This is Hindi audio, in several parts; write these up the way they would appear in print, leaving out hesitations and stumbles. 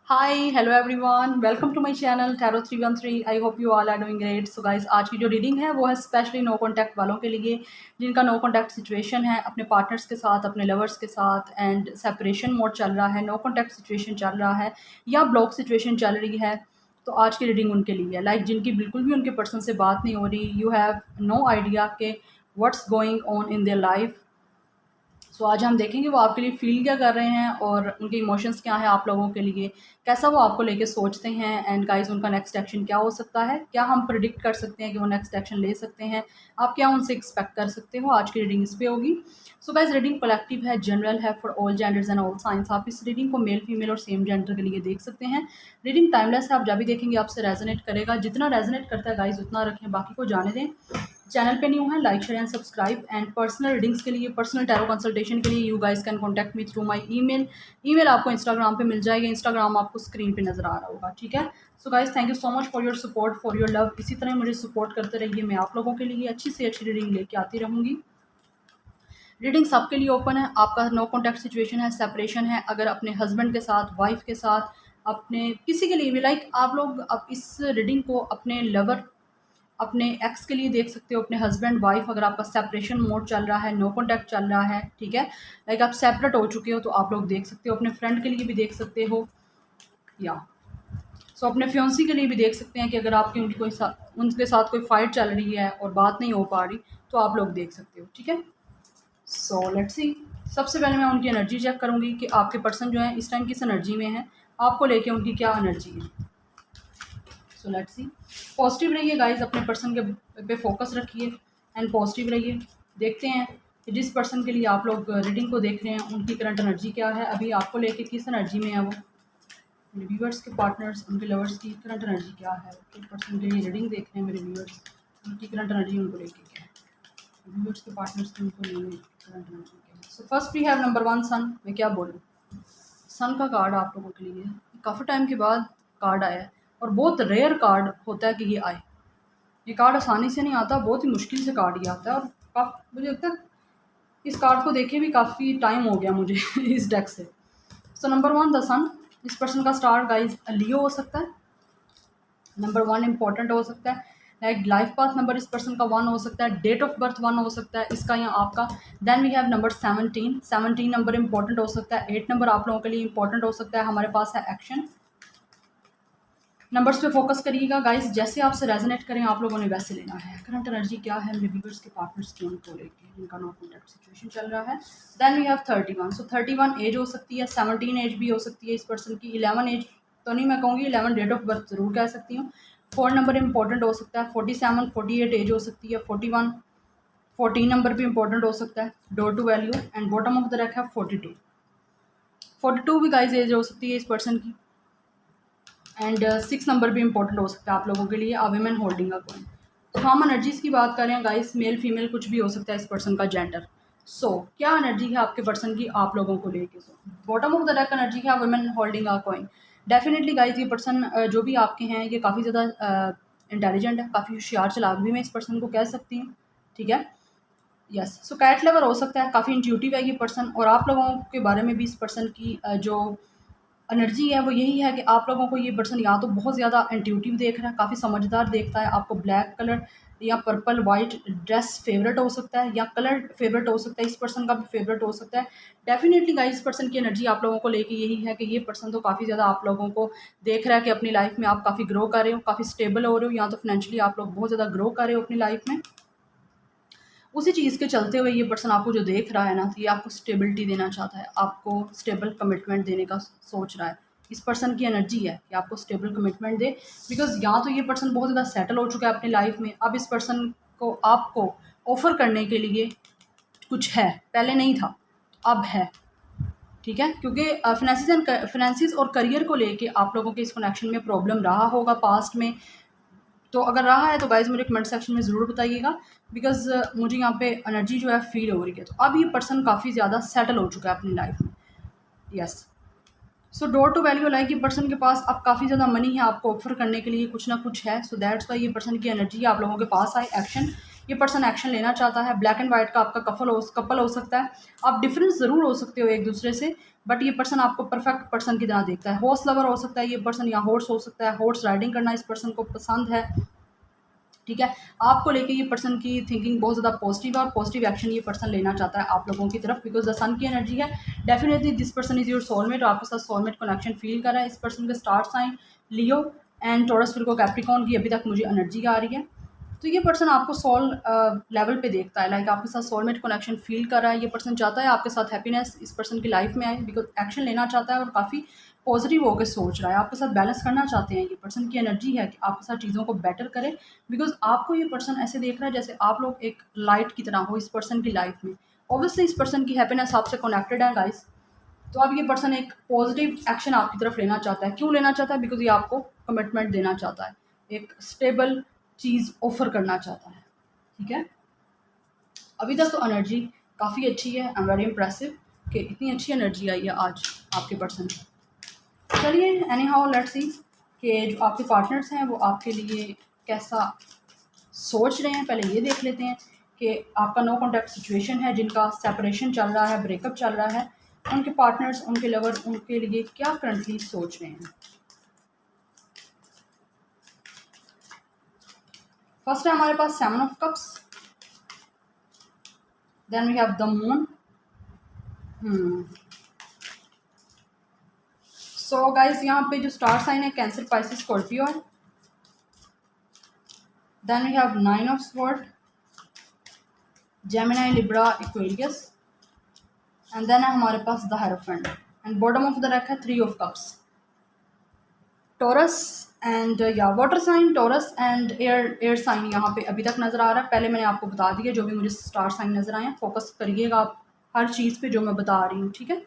Hi hello everyone, welcome to my channel tarot 313। I hope you all are doing great. So guys, आज की जो रीडिंग है वो है स्पेशली नो कॉन्टैक्ट वालों के लिए, जिनका नो कॉन्टैक्ट सिचुएशन है अपने पार्टनर्स के साथ, अपने लवर्स के साथ, एंड सेपरेशन मोड चल रहा है, नो कॉन्टैक्ट सिचुएशन चल रहा है या ब्लॉक सिचुएशन चल रही है। तो आज की रीडिंग उनके लिए है, जिनकी बिल्कुल भी उनके पर्सन से बात नहीं हो रही, यू हैव नो आइडिया के what's going on in their life. So आज हम देखेंगे वो आपके लिए फ़ील क्या कर रहे हैं और उनके इमोशंस क्या हैं आप लोगों के लिए, कैसा वो आपको लेके सोचते हैं, एंड गाइस उनका नेक्स्ट एक्शन क्या हो सकता है, क्या हम प्रिडिक्ट कर सकते हैं कि वो नेक्स्ट एक्शन ले सकते हैं, आप क्या उनसे एक्सपेक्ट कर सकते हो। आज की रीडिंग इस पे होगी। सो गाइस, रीडिंग कलेक्टिव है, जनरल है for all genders and all science. आप इस रीडिंग को मेल फीमेल और सेम जेंडर के लिए देख सकते हैं। रीडिंग टाइमलेस है, आप जब भी देखेंगे आपसे रेजोनेट करेगा, जितना रेजोनेट करता है गाइस उतना रखें, बाकी को जाने दें। चैनल पे न्यू है, like share and subscribe. And personal readings के लिए, पर्सनल टैरो कंसल्टेशन के लिए you guys can contact me through my email. Email आपको इंस्टाग्राम पे मिल जाएगी, इंस्टाग्राम आपको स्क्रीन पे नजर आ रहा होगा, ठीक है। So guys, thank you so much for your support, for your love. इसी तरह मुझे सपोर्ट करते रहिए, मैं आप लोगों के लिए अच्छी से अच्छी रीडिंग लेके आती रहूँगी। रीडिंग सबके लिए ओपन है। आपका नो कॉन्टैक्ट सिचुएशन है, सेपरेशन है, अगर अपने हस्बैंड के साथ, वाइफ के साथ, अपने किसी के लिए भी, आप लोग अब इस रीडिंग को अपने लवर, अपने एक्स के लिए देख सकते हो, अपने हस्बैंड वाइफ, अगर आपका सेपरेशन मोड चल रहा है, नो कॉन्टैक्ट चल रहा है, ठीक है, आप सेपरेट हो चुके हो तो आप लोग देख सकते हो। अपने फ्रेंड के लिए भी देख सकते हो, या अपने फ्योंसी के लिए भी देख सकते हैं कि अगर आपकी उनके साथ कोई फाइट चल रही है और बात नहीं हो पा रही तो आप लोग देख सकते हो, ठीक है। So let's see. सबसे पहले मैं उनकी एनर्जी चेक करूंगी कि आपके पर्सन जो है इस टाइम किस एनर्जी में है, आपको लेके उनकी क्या एनर्जी है। So let's see. पॉजिटिव रहिए गाइस, अपने पर्सन के पे फोकस रखिए एंड पॉजिटिव रहिए। देखते हैं कि जिस पर्सन के लिए आप लोग रीडिंग को देख रहे हैं उनकी करंट एनर्जी क्या है, अभी आपको लेके किस एनर्जी में है वो। मेरे व्यूअर्स के पार्टनर्स, उनके लवर्स की करंट एनर्जी क्या है, किस पर्सन के लिए रीडिंग देख रहे हैं मेरे व्यूअर्स, उनकी करंट एनर्जी उनको लेके क्या है, व्यूअर्स के पार्टनर्स की उनको लिए करंट एनर्जी क्या है। So first we have number one, sun. मैं क्या बोलूँ, सन का कार्ड आप लोगों के लिए काफ़ी टाइम के बाद कार्ड आया है, और बहुत रेयर कार्ड होता है कि ये आए। ये कार्ड आसानी से नहीं आता, बहुत ही मुश्किल से कार्ड ये आता है, और मुझे लगता है इस कार्ड को देखे भी काफ़ी टाइम हो गया मुझे इस डेक से। सो नंबर वन, द सन। इस पर्सन का स्टार गाइज लियो हो सकता है। नंबर वन इंपॉर्टेंट हो सकता है, लाइफ पाथ नंबर इस पर्सन का वन हो सकता है, डेट ऑफ बर्थ वन हो सकता है इसका या आपका। Then we have number 17। 17 number important हो सकता है। 8 नंबर आप लोगों के लिए इंपॉर्टेंट हो सकता है। हमारे पास है एक्शन। नंबर्स पे फोकस करिएगा गाइस, जैसे आपसे रेजोनेट करें आप लोगों ने वैसे लेना है। करंट एनर्जी क्या है मेरे व्यूअर्स के पार्टनर्स की उनको लेके, जिनका नो कॉन्टैक्ट सिचुएशन चल रहा है। Then we have 31। So 31 age हो सकती है, 17 एज भी हो सकती है इस पर्सन की, 11 एज तो नहीं मैं कहूँगी, 11 डेट ऑफ बर्थ ज़रूर कह सकती हूँ। 4 नंबर इंपॉर्टेंट हो सकता है। 47, 48 एज हो सकती है। 41, 14 नंबर भी इंपॉर्टेंट हो सकता है, door to value. And bottom of the rack है 42। 42 भी गाइस एज हो सकती है इस पर्सन की। एंड 6 नंबर भी इंपॉर्टेंट हो सकता है आप लोगों के लिए, अ वीमेन होल्डिंग अ कॉइन। तो हम एनर्जीज की बात करें गाइस, मेल फीमेल कुछ भी हो सकता है इस पर्सन का जेंडर। सो क्या एनर्जी है आपके पर्सन की आप लोगों को लेके। So bottom of the deck energy है women holding a coin. Definitely guys ये पर्सन जो भी आपके हैं ये काफ़ी ज़्यादा इंटेलिजेंट है, काफ़ी होशियार चलाक भी मैं इस पर्सन को कह सकती हूँ, ठीक है। यस, सो कैट लवर हो सकता है, काफ़ी इंट्यूटिव है ये पर्सन, और आप लोगों के बारे में भी इस पर्सन की जो एनर्जी है वो यही है कि आप लोगों को ये पर्सन या तो बहुत ज़्यादा इंट्यूटिव देख रहा है, काफ़ी समझदार देखता है आपको। ब्लैक कलर या पर्पल वाइट ड्रेस फेवरेट हो सकता है, या कलर फेवरेट हो सकता है, इस पर्सन का भी फेवरेट हो सकता है। डेफिनेटली गाइस इस पर्सन की एनर्जी आप लोगों को लेके यही है कि ये पर्सन तो काफ़ी ज़्यादा आप लोगों को देख रहा है कि अपनी लाइफ में आप काफ़ी ग्रो कर रहे हो, काफ़ी स्टेबल हो रहे हो, या तो फाइनेंशियली आप लोग बहुत ज़्यादा ग्रो कर रहे हो अपनी लाइफ में। उसी चीज़ के चलते हुए ये पर्सन आपको जो देख रहा है ना, तो ये आपको स्टेबिलिटी देना चाहता है, आपको स्टेबल कमिटमेंट देने का सोच रहा है। इस पर्सन की एनर्जी है कि आपको स्टेबल कमिटमेंट दे, बिकॉज़ या तो ये पर्सन बहुत ज़्यादा सेटल हो चुका है अपनी लाइफ में, अब इस पर्सन को आपको ऑफ़र करने के लिए कुछ है, पहले नहीं था, अब है, ठीक है। क्योंकि फाइनेंसिस और करियर को लेके आप लोगों के इस कनेक्शन में प्रॉब्लम रहा होगा पास्ट में। तो अगर रहा है तो गाइज़ मुझे कमेंट सेक्शन में ज़रूर बताइएगा, बिकॉज़ मुझे यहाँ पे एनर्जी जो है फ़ील हो रही है। तो अब ये पर्सन काफ़ी ज़्यादा सेटल हो चुका है अपनी लाइफ में। Yes, so door to value ये पर्सन के पास अब काफ़ी ज़्यादा मनी है, आपको ऑफर करने के लिए कुछ ना कुछ है। सो दैट्स वाई ये पर्सन की एनर्जी आप लोगों के पास आए। एक्शन, ये पर्सन एक्शन लेना चाहता है। ब्लैक एंड वाइट का आपका कपल हो सकता है। आप डिफरेंस ज़रूर हो सकते हो एक दूसरे से, बट ये पर्सन आपको परफेक्ट पर्सन की तरह देखता है। हॉर्स लवर हो सकता है ये पर्सन, या हॉर्स हो सकता है, हॉर्स राइडिंग करना इस पर्सन को पसंद है। ठीक है, आपको लेके ये पर्सन की थिंकिंग बहुत ज़्यादा पॉजिटिव है और पॉजिटिव एक्शन ये पर्सन लेना चाहता है आप लोगों की तरफ, बिकॉज द सन की एनर्जी है। Definitely this person is your soulmate, आपके साथ सोलमेट कनेक्शन फील कर रहा है। इस पर्सन के star sign Leo and Taurus, फिर को कैप्रिकॉन की अभी तक मुझे एनर्जी आ रही है। तो ये पर्सन आपको सोल लेवल पे देखता है, लाइक आपके साथ सोलमेट कनेक्शन फील कर रहा है। ये पर्सन चाहता है आपके साथ हैप्पीनेस इस पर्सन की लाइफ में आए, बिकॉज एक्शन लेना चाहता है और काफ़ी पॉजिटिव होकर सोच रहा है। आपके साथ बैलेंस करना चाहते हैं। ये पर्सन की एनर्जी है कि आपके साथ चीज़ों को बेटर करे, बिकॉज आपको ये पर्सन ऐसे देख रहा है जैसे आप लोग एक लाइट की तरह हो इस पर्सन की लाइफ में। ऑब्वियसली इस पर्सन की हैप्पीनेस आपसे कनेक्टेड है गाइस। तो अब ये पर्सन एक पॉजिटिव एक्शन आपकी तरफ लेना चाहता है। क्यों लेना चाहता है? बिकॉज ये आपको कमिटमेंट देना चाहता है, एक स्टेबल चीज़ ऑफर करना चाहता है। ठीक है, अभी तक तो एनर्जी काफ़ी अच्छी है। आई एम वेरी इम्प्रेसिव कि इतनी अच्छी एनर्जी आई है आज आपके पर्सन। चलिए एनी हाउ लेट्स सी कि जो आपके पार्टनर्स हैं वो आपके लिए कैसा सोच रहे हैं। पहले ये देख लेते हैं कि आपका नो कॉन्टैक्ट सिचुएशन है, जिनका सेपरेशन चल रहा है, ब्रेकअप चल रहा है, उनके पार्टनर्स, उनके लवर उनके लिए क्या करंटली सोच रहे हैं। फर्स्ट है हमारे पास 7 of cups, then we have the moon. So guys यहाँ पे जो स्टार साइन है कैंसर, पाइसेस, स्कॉर्पियो है। Then we have 9 of sword, Gemini, Libra, Aquarius, and then है हमारे पास the hierophant, and bottom of the deck है 3 ऑफ कप्स। टॉरस एंड या water sign, Taurus and air sign यहाँ पे अभी तक नज़र आ रहा है। पहले मैंने आपको बता दिया जो भी मुझे स्टार साइन नज़र आए हैं। फोकस करिएगा आप हर चीज़ पे जो मैं बता रही हूँ। ठीक है,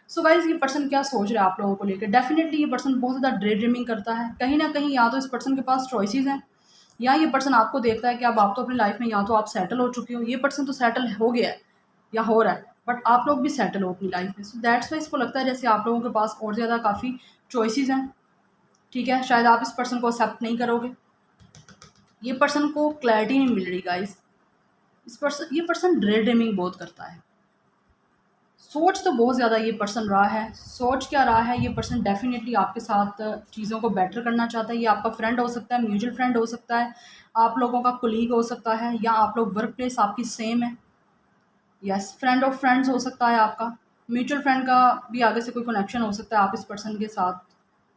सो गाइज ये पर्सन क्या सोच रहा है आप लोगों को लेकर। डेफिनेटली ये पर्सन बहुत ज़्यादा डे ड्रीमिंग करता है कहीं ना कहीं। या तो इस पर्सन के पास चॉइसेस हैं, या ये पर्सन आपको देखता है कि अब आप तो अपनी लाइफ में या तो आप सेटल हो चुके हो, ये पर्सन तो सेटल हो गया है या हो रहा है, बट आप लोग भी सेटल हो अपनी लाइफ में। सो दैट्स वाई इसको लगता है जैसे आप लोगों के पास और ज़्यादा काफ़ी चॉइसेस हैं। ठीक है, शायद आप इस पर्सन को एक्सेप्ट नहीं करोगे। ये पर्सन को क्लैरिटी नहीं मिल रही गाइस। ये पर्सन डे ड्रीमिंग बहुत करता है। सोच तो बहुत ज़्यादा ये पर्सन रहा है। सोच क्या रहा है, ये पर्सन डेफिनेटली आपके साथ चीज़ों को बेटर करना चाहता है। ये आपका फ्रेंड हो सकता है, म्यूचुअल फ्रेंड हो सकता है, आप लोगों का कोलीग हो सकता है, या आप लोग वर्क प्लेस आपकी सेम है। यस, फ्रेंड ऑफ फ्रेंड्स हो सकता है आपका, म्यूचुअल फ्रेंड का भी आगे से कोई कनेक्शन हो सकता है आप इस पर्सन के साथ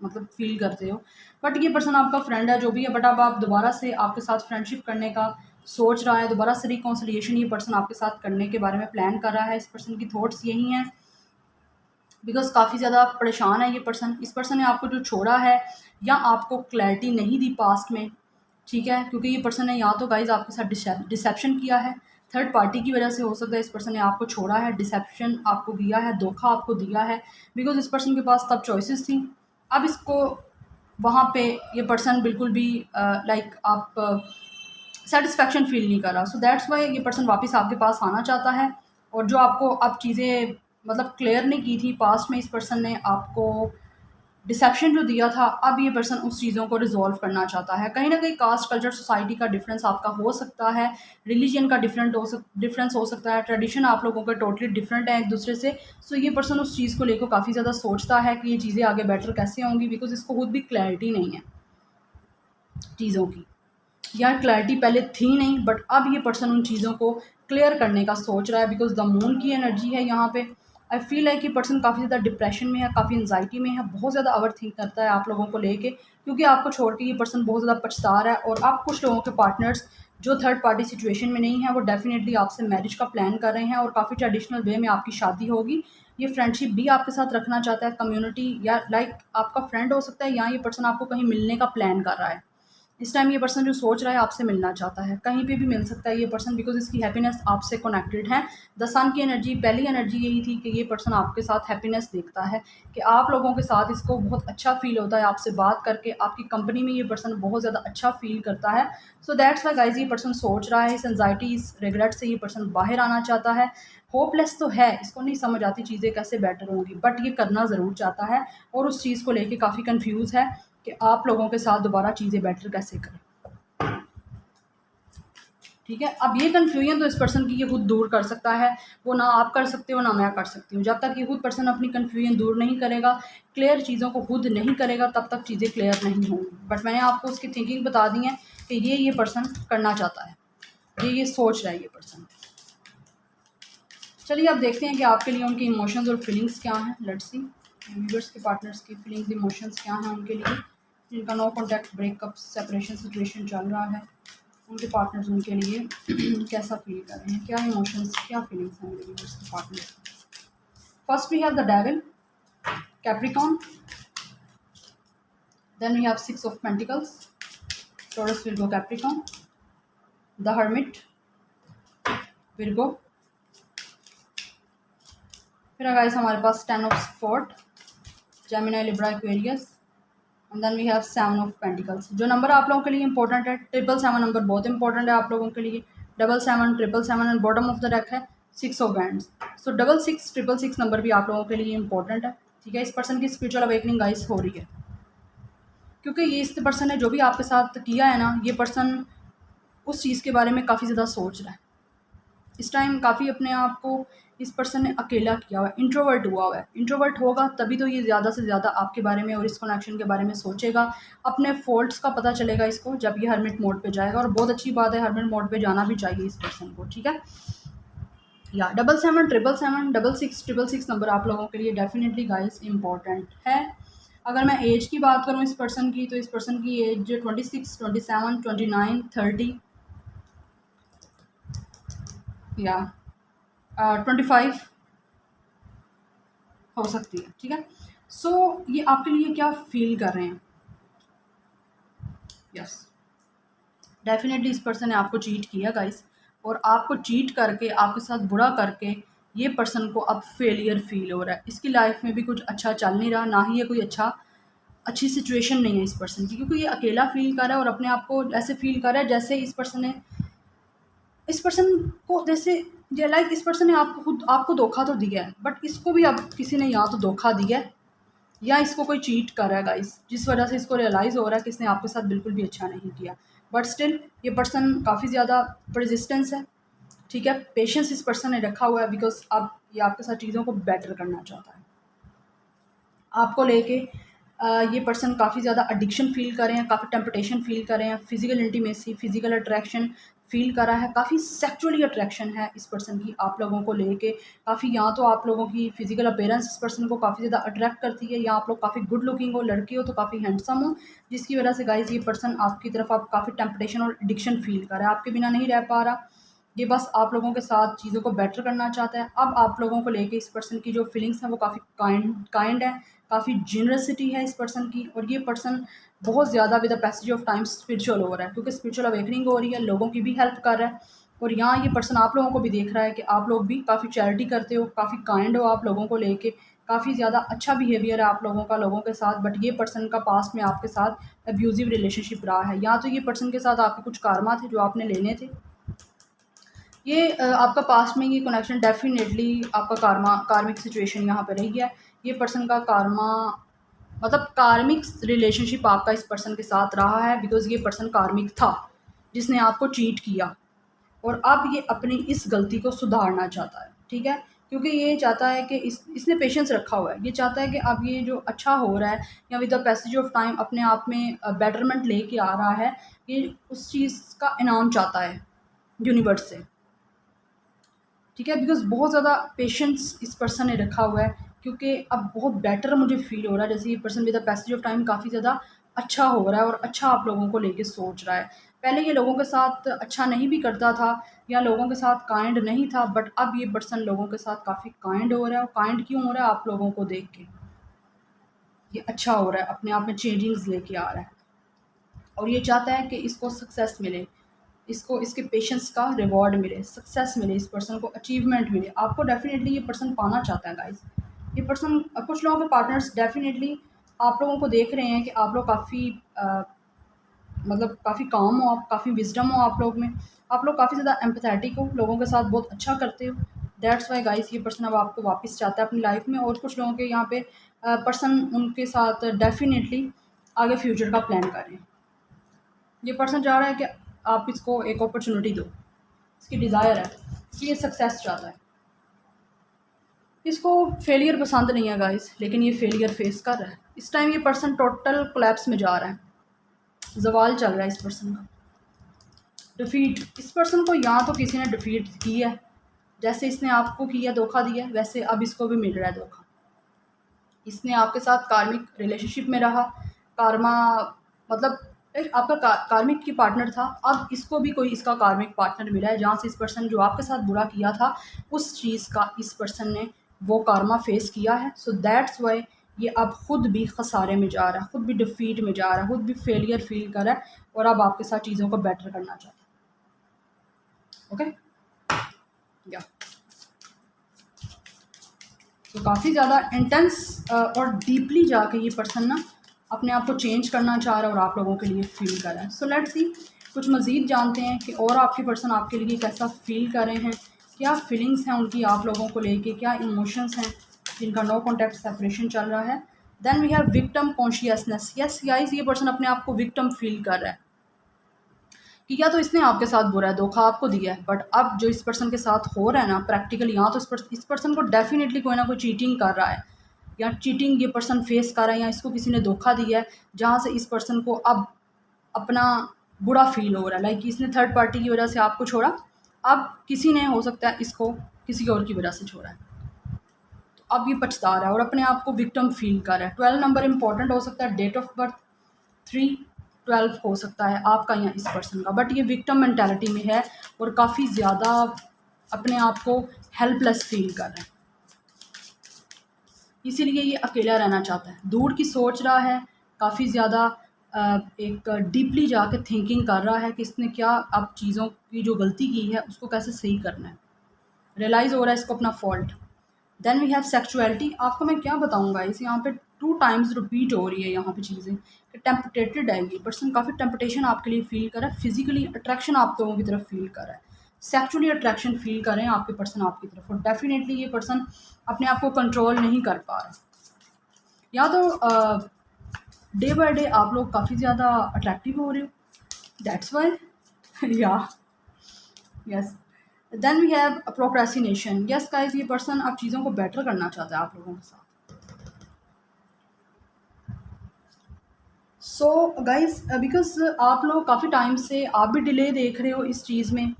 मतलब फील करते हो। बट ये पर्सन आपका फ्रेंड है जो भी है, बट अब आप दोबारा से आपके साथ फ्रेंडशिप करने का सोच रहा है, दोबारा से रिकॉन्सिलिएशन ये पर्सन आपके साथ करने के बारे में प्लान कर रहा है। इस पर्सन की थॉट्स यही हैं, बिकॉज काफ़ी ज़्यादा परेशान है ये पर्सन। इस पर्सन ने आपको जो छोड़ा है या आपको क्लैरिटी नहीं दी पास्ट में। ठीक है, क्योंकि ये पर्सन ने या तो गाइज आपके साथ डिसेप्शन किया है, थर्ड पार्टी की वजह से हो सकता है इस पर्सन ने आपको छोड़ा है, डिसेप्शन आपको किया है, धोखा आपको दिया है, बिकॉज इस पर्सन के पास तब चॉइसेस थी। अब इसको वहाँ पे ये पर्सन बिल्कुल भी लाइक आप सेटिस्फैक्शन फील नहीं कर रहा। सो दैट्स वाई ये पर्सन वापस आपके पास आना चाहता है। और जो आपको अब चीज़ें मतलब क्लियर नहीं की थी पास्ट में, इस पर्सन ने आपको डिसेप्शन जो दिया था, अब ये पर्सन उस चीज़ों को रिजॉल्व करना चाहता है। कहीं ना कहीं कास्ट, कल्चर, सोसाइटी का डिफरेंस आपका हो सकता है, रिलीजन का डिफरेंस हो सकता है, ट्रेडिशन आप लोगों का टोटली डिफरेंट है एक दूसरे से। सो ये पर्सन उस चीज़ को लेकर काफ़ी ज़्यादा सोचता है कि ये चीज़ें आगे बेटर कैसे होंगी, बिकॉज इसको खुद भी क्लैरिटी नहीं है चीज़ों की। यार क्लैरिटी पहले थी नहीं, बट अब ये पर्सन उन चीज़ों को क्लियर करने का सोच रहा है, बिकॉज द मून की एनर्जी है यहाँ पे। आई फील है कि पर्सन काफ़ी ज़्यादा डिप्रेशन में है, काफ़ी एंजाइटी में है, बहुत ज़्यादा ओवर थिंक करता है आप लोगों को लेके, क्योंकि आपको छोड़ के ये पर्सन बहुत ज़्यादा पछता रहा है। और आप कुछ लोगों के पार्टनर्स जो थर्ड पार्टी सिचुएशन में नहीं है, वो डेफिनेटली आपसे मैरिज का प्लान कर रहे हैं और काफ़ी ट्रेडिशनल वे में आपकी शादी होगी। ये फ्रेंडशिप भी आपके साथ रखना चाहता है, कम्युनिटी या लाइक आपका फ्रेंड हो सकता है, या ये पर्सन आपको कहीं मिलने का प्लान कर रहा है। इस टाइम ये पर्सन जो सोच रहा है आपसे मिलना चाहता है, कहीं पे भी मिल सकता है ये पर्सन, बिकॉज इसकी हैप्पीनेस आपसे कनेक्टेड है। द सन की एनर्जी, पहली एनर्जी यही थी कि ये पर्सन आपके साथ हैप्पीनेस देखता है, कि आप लोगों के साथ इसको बहुत अच्छा फील होता है, आपसे बात करके आपकी कंपनी में ये पर्सन बहुत ज़्यादा अच्छा फील करता है। सो दैट्स वाई गाइज ये पर्सन सोच रहा है, इस एंजाइटी, इस रिग्रेट से ये पर्सन बाहर आना चाहता है। होपलेस तो है, इसको नहीं समझ आती चीज़ें कैसे बेटर होंगी, बट ये करना ज़रूर चाहता है और उस चीज़ को लेके काफ़ी कन्फ्यूज़ है कि आप लोगों के साथ दोबारा चीज़ें बेटर कैसे करें। ठीक है। अब ये कन्फ्यूजन तो इस पर्सन की ये खुद दूर कर सकता है, वो ना आप कर सकते हो ना मैं कर सकती हूँ। जब तक ये खुद पर्सन अपनी कन्फ्यूजन दूर नहीं करेगा, क्लियर चीज़ों को खुद नहीं करेगा, तब तक चीज़ें क्लियर नहीं होंगी। बट मैंने आपको उसकी थिंकिंग बता दी है कि ये पर्सन करना चाहता है, ये सोच रहा है ये पर्सन। चलिए अब देखते हैं कि आपके लिए उनकी इमोशंस और फीलिंग्स क्या हैं। लेट्स सी व्यूअर्स के पार्टनर्स की फीलिंग्स इमोशंस क्या हैं उनके लिए, जिनका no contact breakup separation situation चल रहा है। उनके पार्टनर्स उनके लिए कैसा फील कर रहे हैं, क्या इमोशंस क्या फीलिंग्स हैं मेरे व्यूअर्स के partners. First we have the devil, Capricorn, then we have 6 of pentacles, Taurus Virgo Capricorn, the hermit Virgo. फिर गाइस हमारे पास 10 of sword, Gemini Libra Aquarius, and then we have 7 of pentacles. जो नंबर आप लोगों के लिए इंपॉर्टेंट है, 777 नंबर बहुत इंपॉर्टेंट है आप लोगों के लिए। 77 777 and bottom of the deck है 6 ऑफ बैंड्स। सो 66 666 नंबर भी आप लोगों के लिए इंपॉर्टेंट है। ठीक है, इस पर्सन की स्पिरिचुअल अवेकनिंग गाइस हो रही है, क्योंकि ये इस पर्सन ने जो भी आपके साथ किया है ना, ये पर्सन उस चीज़ के बारे में काफ़ी ज़्यादा सोच रहा है इस टाइम। काफ़ी अपने आप को इस पर्सन ने अकेला किया हुआ है, इंट्रोवर्ट हुआ हुआ है। इंट्रोवर्ट होगा तभी तो ये ज़्यादा से ज़्यादा आपके बारे में और इस कनेक्शन के बारे में सोचेगा। अपने फॉल्ट्स का पता चलेगा इसको जब ये हर्मिट मोड पे जाएगा, और बहुत अच्छी बात है, हर्मिट मोड पे जाना भी चाहिए इस पर्सन को। ठीक है, या 77 777 66 666 नंबर आप लोगों के लिए डेफिनेटली गाइस इंपॉर्टेंट है। अगर मैं एज की बात करूँ इस पर्सन की, तो इस पर्सन की एज 26 27 29 30 या 25 हो सकती है। ठीक है, सो ये आपके लिए क्या फील कर रहे हैं। यस, डेफिनेटली इस पर्सन ने आपको चीट किया गाइस, और आपको चीट करके, आपके साथ बुरा करके ये पर्सन को अब फेलियर फील हो रहा है। इसकी लाइफ में भी कुछ अच्छा चल नहीं रहा, ना ही ये कोई अच्छी सिचुएशन नहीं है इस पर्सन की, क्योंकि ये अकेला फील कर रहा है और अपने आप को ऐसे फील कर रहा है जैसे इस पर्सन को जैसे लाइक इस पर्सन ने आपको धोखा तो दिया है, बट इसको भी अब किसी ने या तो धोखा दिया है या इसको कोई चीट कर रहा है गाइस, जिस वजह से इसको रियलाइज़ हो रहा है कि इसने आपके साथ बिल्कुल भी अच्छा नहीं किया। बट स्टिल ये पर्सन काफ़ी ज़्यादा परसिस्टेंस है। ठीक है, पेशेंस इस पर्सन ने रखा हुआ है, बिकॉज अब ये आपके साथ चीज़ों को बेटर करना चाहता है। आपको लेके ये पर्सन काफ़ी ज़्यादा एडिक्शन फ़ील कर रहे हैं, काफ़ी टेम्पटेशन फ़ील कर रहे हैं, physical intimacy, physical attraction feel कर रहा है, काफ़ी सेक्सुअली अट्रैक्शन है इस पर्सन की आप लोगों को लेके। काफ़ी या तो आप लोगों की फिजिकल अपीयरेंस इस पर्सन को काफ़ी ज़्यादा अट्रैक्ट करती है, या आप लोग काफ़ी गुड लुकिंग हो, लड़की हो तो काफ़ी हैंडसम हो, जिसकी वजह से गाइज ये पर्सन आपकी तरफ आप काफ़ी टेम्पटेशन और एडिक्शन फ़ील कर रहा है, आपके बिना नहीं रह पा रहा। ये बस आप लोगों के साथ चीज़ों को बेटर करना चाहता है। अब आप लोगों को लेके इस पर्सन की जो फीलिंग्स हैं वो काफ़ी काइंड है, काफ़ी जनरसिटी है इस पर्सन की, और ये पर्सन बहुत ज़्यादा with the passage of time spiritual हो रहा है, क्योंकि स्पिरिचुअल अवेकनिंग हो रही है, लोगों की भी हेल्प कर रहा है। और यहाँ ये पर्सन आप लोगों को भी देख रहा है कि आप लोग भी काफ़ी चैरिटी करते हो, काफ़ी काइंड हो आप लोगों को लेके, काफ़ी ज़्यादा अच्छा बिहेवियर है आप लोगों का लोगों के साथ। बट ये पर्सन का पास्ट में आपके साथ अब्यूजिव रिलेशनशिप रहा है, या तो ये पर्सन के साथ आपके कुछ कारमा थे जो आपने लेने थे। ये आपका पास्ट में ये कनेक्शन डेफिनेटली आपका कार्मिक सिचुएशन यहाँ पे रही है। ये पर्सन का कारमा मतलब कार्मिक रिलेशनशिप आपका इस पर्सन के साथ रहा है, बिकॉज़ ये पर्सन कार्मिक था जिसने आपको चीट किया, और अब ये अपनी इस गलती को सुधारना चाहता है। ठीक है, क्योंकि ये चाहता है कि इसने पेशेंस रखा हुआ है, ये चाहता है कि अब ये जो अच्छा हो रहा है या with the passage of time अपने आप में बेटरमेंट लेके आ रहा है, ये उस चीज़ का इनाम चाहता है यूनिवर्स से। ठीक है, बिकॉज़ बहुत ज़्यादा पेशेंस इस पर्सन ने रखा हुआ है, क्योंकि अब बहुत बेटर मुझे फ़ील हो रहा है, जैसे ये person with the passage of time काफ़ी ज़्यादा अच्छा हो रहा है और अच्छा आप लोगों को लेके सोच रहा है। पहले ये लोगों के साथ अच्छा नहीं भी करता था या लोगों के साथ काइंड नहीं था, बट अब ये पर्सन लोगों के साथ काफ़ी काइंड हो रहा है। और काइंड क्यों हो रहा है? आप लोगों को देख के ये अच्छा हो रहा है, अपने आप में चेंजिंग्स लेके आ रहा है, और ये चाहता है कि इसको सक्सेस मिले, इसको इसके पेशेंस का रिवॉर्ड मिले, सक्सेस मिले, इस पर्सन को अचीवमेंट मिले। आपको डेफ़िनेटली ये पर्सन पाना चाहता है गाइस। ये पर्सन कुछ लोगों के पार्टनर्स डेफ़िनेटली आप लोगों को देख रहे हैं कि आप लोग काफ़ी मतलब काफ़ी काम हो, आप काफ़ी विज़डम हो आप लोग में, आप लोग काफ़ी ज़्यादा एम्पैथेटिक हो, लोगों के साथ बहुत अच्छा करते हो। दैट्स व्हाई गाइस ये पर्सन अब आपको वापस चाहता है अपनी लाइफ़ में। और कुछ लोगों के यहाँ पे पर्सन उनके साथ डेफ़िनेटली आगे फ्यूचर का प्लान कर रहे हैं। ये पर्सन चाह रहा है कि आप इसको एक अपॉर्चुनिटी दो, इसकी डिज़ायर है कि ये सक्सेस चाहता है, इसको फेलियर पसंद नहीं है गाइस, लेकिन ये फेलियर फेस कर रहा है। इस टाइम ये पर्सन टोटल कोलैप्स में जा रहा है, जवाल चल रहा है इस पर्सन का, डिफीट। इस पर्सन को यहाँ तो किसी ने डिफीट की है, जैसे इसने आपको किया धोखा दिया, वैसे अब इसको भी मिल रहा है धोखा। इसने आपके साथ कार्मिक रिलेशनशिप में रहा, कार्मा मतलब एक आपका कार्मिक की पार्टनर था, अब इसको भी कोई इसका कार्मिक पार्टनर मिला है, जहाँ से इस पर्सन जो आपके साथ बुरा किया था उस चीज़ का इस पर्सन ने वो कार्मा फेस किया है। सो दैट्स वाई ये अब खुद भी खसारे में जा रहा है, खुद भी डिफीट में जा रहा है, खुद भी फेलियर फील कर रहा है, और अब आपके साथ चीज़ों को बेटर करना चाहता है। ओके, या तो काफ़ी ज़्यादा इंटेंस और डीपली जाके ये पर्सन ना अपने आप को चेंज करना चाह रहा है और आप लोगों के लिए फ़ील कर रहा है। सो लेट्स सी, कुछ मज़ीद जानते हैं कि और आपके पर्सन आपके लिए कैसा फ़ील कर रहे हैं, क्या फीलिंग्स हैं उनकी आप लोगों को लेके, क्या इमोशंस हैं जिनका नो कॉन्टैक्ट सेपरेशन चल रहा है। Then we have victim consciousness. Yes guys, ये पर्सन अपने आप को विक्टिम फील कर रहा है कि या तो इसने आपके साथ बुरा है, धोखा आपको दिया है, बट अब जो इस पर्सन के साथ हो रहा है ना प्रैक्टिकली, यहाँ तो इस पर्सन को डेफिनेटली कोई ना कोई चीटिंग कर रहा है, या चीटिंग ये पर्सन फेस कर रहा है, या इसको किसी ने धोखा दिया है, जहाँ से इस पर्सन को अब अपना बुरा फील हो रहा है। लाइक इसने थर्ड पार्टी की वजह से आपको छोड़ा, अब किसी ने हो सकता है इसको किसी और की वजह से छोड़ा है, तो अब ये पछता रहा है और अपने आप को विक्टिम फील कर रहा है। 12 नंबर इंपॉर्टेंट हो सकता है, डेट ऑफ बर्थ 3/12 हो सकता है आपका या इस पर्सन का, बट ये विक्टिम मेंटालिटी में है और काफ़ी ज़्यादा अपने आप को हेल्पलेस फील कर रहा है, इसीलिए ये अकेला रहना चाहता है, दूर की सोच रहा है, काफ़ी ज़्यादा एक डीपली जाके थिंकिंग कर रहा है कि इसने क्या अब चीज़ों की जो गलती की है उसको कैसे सही करना है, रियलाइज़ हो रहा है इसको अपना fault. Then we have sexuality. आपको मैं क्या बताऊँगा, इस यहाँ पे 2 टाइम्स रिपीट हो रही है यहाँ पे चीज़ें कि टेम्पटेटेड है, ये पर्सन काफ़ी टेम्पटेशन आपके लिए फ़ील कर रहा है, फिजिकली अट्रैक्शन आप लोगों की तरफ फ़ील कर रहा है, सेक्चुअली अट्रैक्शन फ़ील कर रहे हैं आपके पर्सन आपकी तरफ, और डेफिनेटली ये पर्सन अपने आप को कंट्रोल नहीं कर पा रहा। या तो डे बाय डे आप लोग काफ़ी ज़्यादा अट्रैक्टिव हो रहे हो, दैट्स वाई या yes. Then we have procrastination. Yes guys, ये पर्सन अब चीज़ों को बेटर करना चाहता है आप लोगों के साथ। सो गाइस, बिकॉज आप लोग काफ़ी टाइम से आप भी डिले देख रहे हो इस चीज़ में,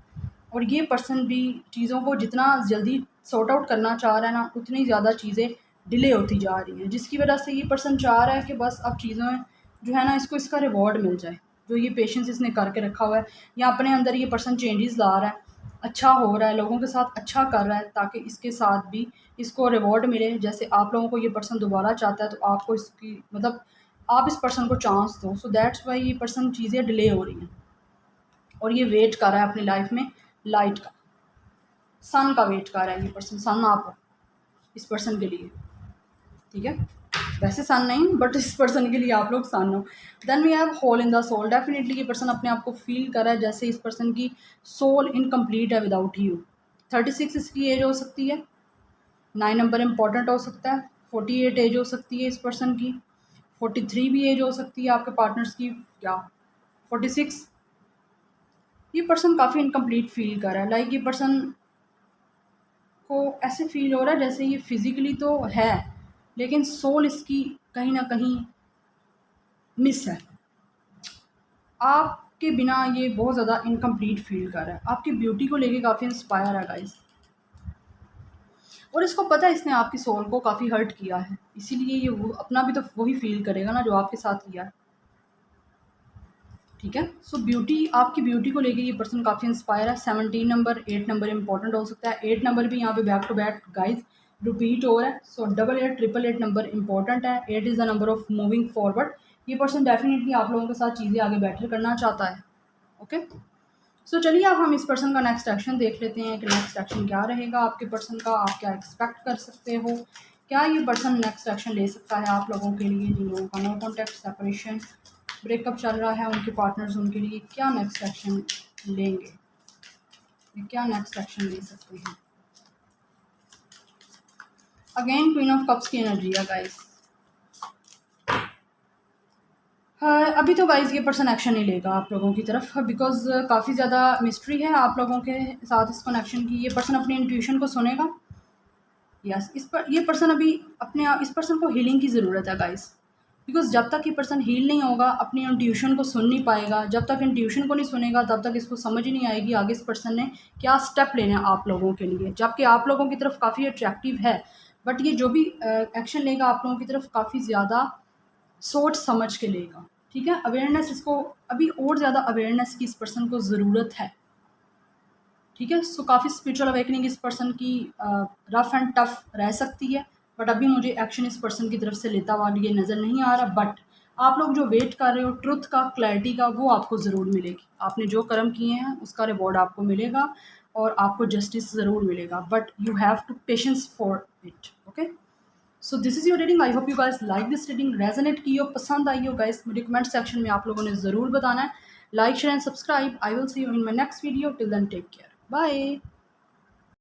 और ये पर्सन भी चीज़ों को जितना जल्दी सॉर्ट आउट करना चाह रहा है ना, उतनी ज़्यादा चीज़ें डिले होती जा रही हैं, जिसकी वजह से ये पर्सन चाह रहा है कि बस अब चीज़ें जो है ना इसको इसका रिवॉर्ड मिल जाए, जो ये पेशेंस इसने करके रखा हुआ है, या अपने अंदर ये पर्सन चेंजेस ला रहा है, अच्छा हो रहा है, लोगों के साथ अच्छा कर रहा है, ताकि इसके साथ भी इसको रिवॉर्ड मिले। जैसे आप लोगों को ये पर्सन दोबारा चाहता है, तो आपको इसकी मतलब आप इस पर्सन को चांस दो। सो दैट्स वाई ये पर्सन चीज़ें डिले हो रही हैं, और ये वेट कर रहा है अपनी लाइफ में लाइट का, सन का वेट कर रहा है ये पर्सन। सन आप हो इस पर्सन के लिए, ठीक है, वैसे सन नहीं बट इस पर्सन के लिए आप लोग सन हो। Then we have hole in the soul. Definitely ये पर्सन अपने आप को फील कर रहा है जैसे इस पर्सन की सोल इनकम्प्लीट है विदाउट यू। 36 इसकी एज हो सकती है, 9 नंबर इंपॉर्टेंट हो सकता है, 48 एज हो सकती है इस पर्सन की, 43 भी एज हो सकती है आपके पार्टनर्स की, क्या 46। ये पर्सन काफ़ी इनकम्प्लीट फील कर रहा है। लाइक ये पर्सन को ऐसे फील हो रहा है जैसे ये फिज़िकली तो है, लेकिन सोल इसकी कहीं ना कहीं मिस है। आपके बिना ये बहुत ज़्यादा इनकम्प्लीट फील कर रहा है, आपकी ब्यूटी को लेके काफ़ी इंस्पायर है गाइस, और इसको पता है इसने आपकी सोल को काफ़ी हर्ट किया है, इसीलिए ये वो अपना भी तो वही फील करेगा ना जो आपके साथ किया है, ठीक है। सो ब्यूटी, आपकी ब्यूटी को लेके ये पर्सन काफ़ी इंस्पायर है। 17 नंबर, 8 नंबर इंपॉर्टेंट हो सकता है, 8 नंबर भी यहाँ पे back to back guys repeat हो रहा है। सो 88, 888 नंबर इंपॉर्टेंट है। 8 is the number of moving forward. ये पर्सन डेफिनेटली आप लोगों के साथ चीज़ें आगे बेटर करना चाहता है, ओके। सो चलिए अब हम इस पर्सन का नेक्स्ट एक्शन देख लेते हैं कि नेक्स्ट एक्शन क्या रहेगा आपके पर्सन का, आप क्या एक्सपेक्ट कर सकते हो, क्या ये पर्सन नेक्स्ट एक्शन ले सकता है आप लोगों के लिए, जिन लोगों का नो कॉन्टैक्ट सेपरेशन ब्रेकअप चल रहा है, उनके पार्टनर्स उनके लिए क्या नेक्स्ट एक्शन लेंगे, क्या नेक्स्ट एक्शन ले सकते हैं। अगेन क्वीन ऑफ कप्स की एनर्जी है गाइस, हाँ, अभी तो गाइज़ ये पर्सन एक्शन नहीं लेगा आप लोगों की तरफ, बिकॉज़ काफ़ी ज़्यादा मिस्ट्री है आप लोगों के साथ इस कनेक्शन की। ये पर्सन अपनी इंट्यूशन को सुनेगा। यस, इस पर ये पर्सन अभी अपने आप, इस पर्सन को हीलिंग की ज़रूरत है गाइस, बिकॉज़ जब तक ये पर्सन हील नहीं होगा, अपनी इंट्यूशन को सुन नहीं पाएगा, जब तक इंट्यूशन को नहीं सुनेगा तब तक इसको समझ ही नहीं आएगी आगे इस पर्सन ने क्या स्टेप लेने हैं आप लोगों के लिए। जबकि आप लोगों की तरफ काफ़ी अट्रैक्टिव है, बट ये जो भी एक्शन लेगा आप लोगों की तरफ काफ़ी ज़्यादा सोच समझ के लेगा। ठीक है, अवेयरनेस इसको अभी और ज़्यादा अवेयरनेस की इस पर्सन को ज़रूरत है। ठीक है, सो काफ़ी स्पिरिचुअल अवेकनिंग इस पर्सन की रफ एंड टफ रह सकती है, बट अभी मुझे एक्शन इस पर्सन की तरफ से लेता हुआ ये नज़र नहीं आ रहा। बट आप लोग जो वेट कर रहे हो ट्रुथ का, क्लैरिटी का, वो आपको ज़रूर मिलेगी। आपने जो कर्म किए हैं उसका रिवॉर्ड आपको मिलेगा और आपको जस्टिस ज़रूर मिलेगा, but you have to patience for it. Okay, so this is your reading. I hope you guys like this reading, resonate की हो, पसंद आई हो गाइस, मुझे कमेंट सेक्शन में आप लोगों ने ज़रूर बताना है। Like share and subscribe. I will see you in my next video. Till then take care, bye.